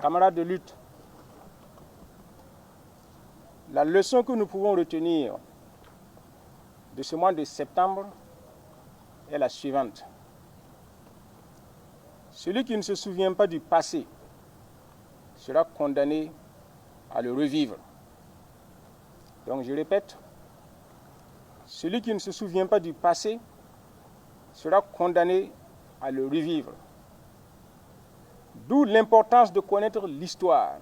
Camarades de lutte, la leçon que nous pouvons retenir de ce mois de septembre est la suivante. Celui qui ne se souvient pas du passé sera condamné à le revivre. Donc je répète, celui qui ne se souvient pas du passé sera condamné à le revivre. D'où l'importance de connaître l'histoire,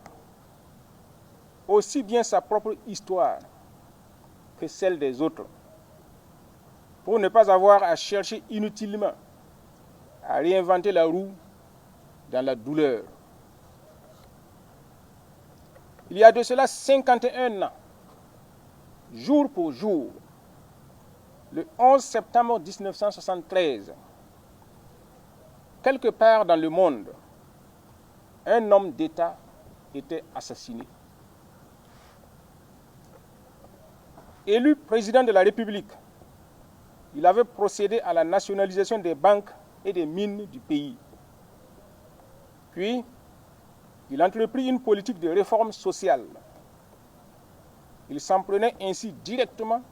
aussi bien sa propre histoire que celle des autres, pour ne pas avoir à chercher inutilement à réinventer la roue dans la douleur. Il y a de cela 51 ans, jour pour jour, le 11 septembre 1973, quelque part dans le monde, un homme d'État était assassiné. Élu président de la République, il avait procédé à la nationalisation des banques et des mines du pays. Puis, il entreprit une politique de réforme sociale. Il s'en prenait ainsi directement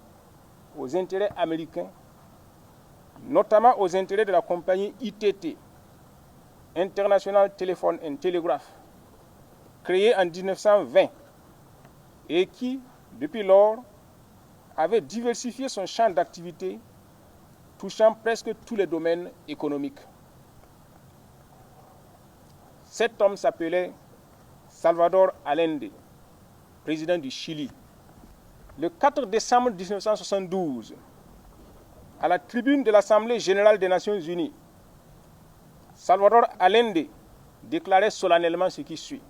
aux intérêts américains, notamment aux intérêts de la compagnie ITT, International Telephone and Telegraph, créée en 1920 et qui, depuis lors, avait diversifié son champ d'activité, touchant presque tous les domaines économiques. Cet homme s'appelait Salvador Allende, président du Chili. Le 4 décembre 1972, à la tribune de l'Assemblée générale des Nations unies, Salvador Allende déclarait solennellement ce qui suit.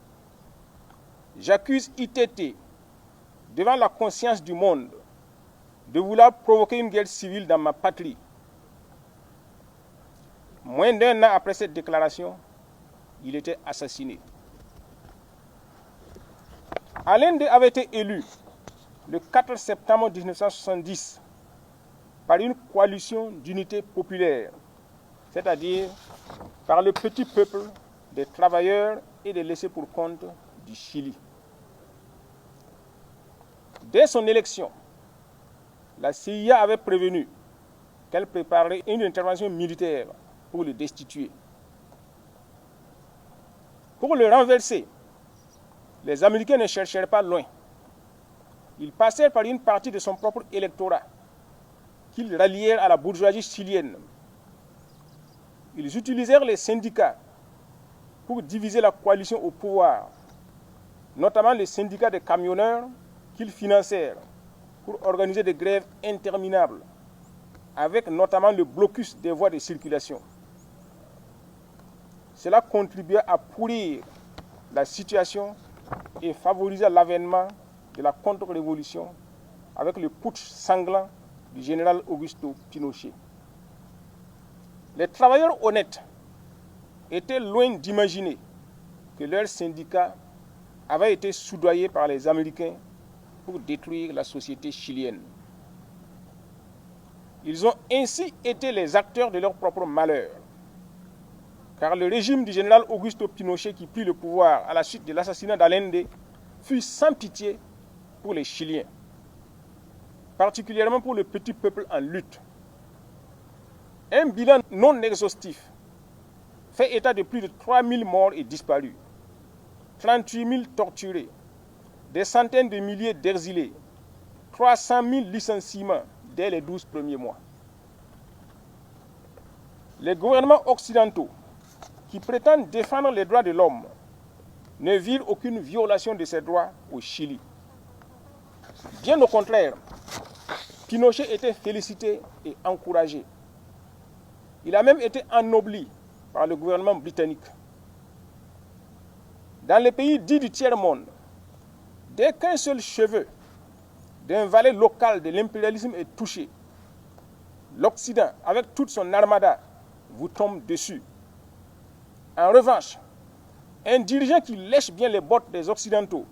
J'accuse ITT, devant la conscience du monde, de vouloir provoquer une guerre civile dans ma patrie. Moins d'un an après cette déclaration, il était assassiné. Allende avait été élu le 4 septembre 1970 par une coalition d'unité populaire, c'est-à-dire par le petit peuple des travailleurs et des laissés-pour-compte du Chili. Dès son élection, la CIA avait prévenu qu'elle préparait une intervention militaire pour le destituer. Pour le renverser, les Américains ne cherchèrent pas loin. Ils passèrent par une partie de son propre électorat, qu'ils rallièrent à la bourgeoisie chilienne. Ils utilisèrent les syndicats pour diviser la coalition au pouvoir, notamment les syndicats des camionneurs qu'ils financèrent pour organiser des grèves interminables, avec notamment le blocus des voies de circulation. Cela contribua à pourrir la situation et favoriser l'avènement de la contre-révolution avec le putsch sanglant du général Augusto Pinochet. Les travailleurs honnêtes étaient loin d'imaginer que leurs syndicats avaient été soudoyés par les Américains pour détruire la société chilienne. Ils ont ainsi été les acteurs de leur propre malheur, car le régime du général Augusto Pinochet qui prit le pouvoir à la suite de l'assassinat d'Allende fut sans pitié pour les Chiliens, particulièrement pour le petit peuple en lutte. Un bilan non exhaustif fait état de plus de 3000 morts et disparus, 38 000 torturés, des centaines de milliers d'exilés, 300 000 licenciements dès les 12 premiers mois. Les gouvernements occidentaux qui prétendent défendre les droits de l'homme ne virent aucune violation de ces droits au Chili. Bien au contraire, Pinochet était félicité et encouragé. Il a même été ennobli par le gouvernement britannique. Dans les pays dits du tiers-monde, dès qu'un seul cheveu d'un valet local de l'impérialisme est touché, l'Occident, avec toute son armada, vous tombe dessus. En revanche, un dirigeant qui lèche bien les bottes des Occidentaux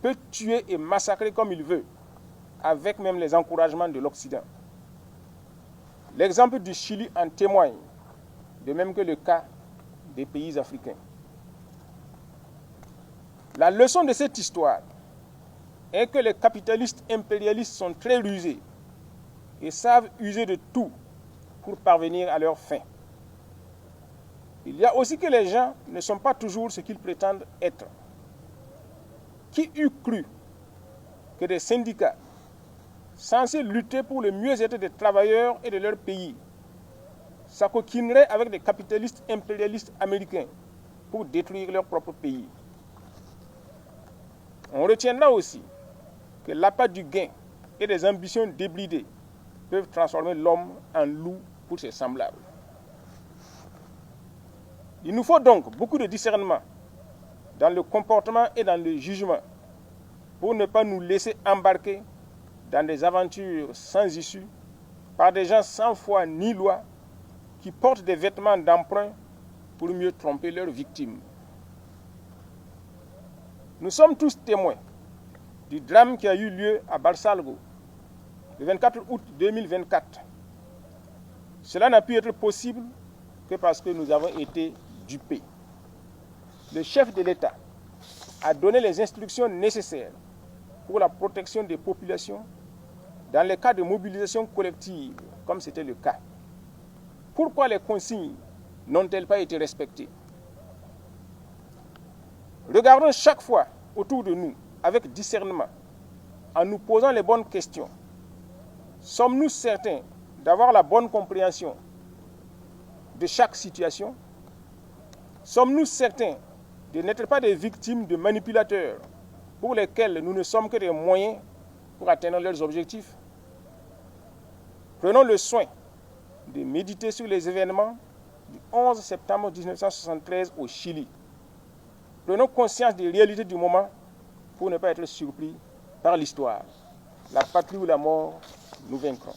peut tuer et massacrer comme il veut, avec même les encouragements de l'Occident. L'exemple du Chili en témoigne, de même que le cas des pays africains. La leçon de cette histoire est que les capitalistes impérialistes sont très rusés et savent user de tout pour parvenir à leur fin. Il y a aussi que les gens ne sont pas toujours ce qu'ils prétendent être. Qui eût cru que des syndicats censés lutter pour le mieux-être des travailleurs et de leur pays s'acoquineraient avec des capitalistes impérialistes américains pour détruire leur propre pays? On retiendra aussi que l'appât du gain et des ambitions débridées peuvent transformer l'homme en loup pour ses semblables. Il nous faut donc beaucoup de discernement dans le comportement et dans le jugement pour ne pas nous laisser embarquer dans des aventures sans issue par des gens sans foi ni loi qui portent des vêtements d'emprunt pour mieux tromper leurs victimes. Nous sommes tous témoins du drame qui a eu lieu à Barsalgo le 24 août 2024. Cela n'a pu être possible que parce que nous avons été dupés. Le chef de l'État a donné les instructions nécessaires pour la protection des populations dans les cas de mobilisation collective, comme c'était le cas. Pourquoi les consignes n'ont-elles pas été respectées? Regardons chaque fois autour de nous avec discernement, en nous posant les bonnes questions. Sommes-nous certains d'avoir la bonne compréhension de chaque situation? Sommes-nous certains de n'être pas des victimes de manipulateurs pour lesquels nous ne sommes que des moyens pour atteindre leurs objectifs? Prenons le soin de méditer sur les événements du 11 septembre 1973 au Chili. Prenons conscience des réalités du moment pour ne pas être surpris par l'histoire. La patrie ou la mort, nous vaincrons.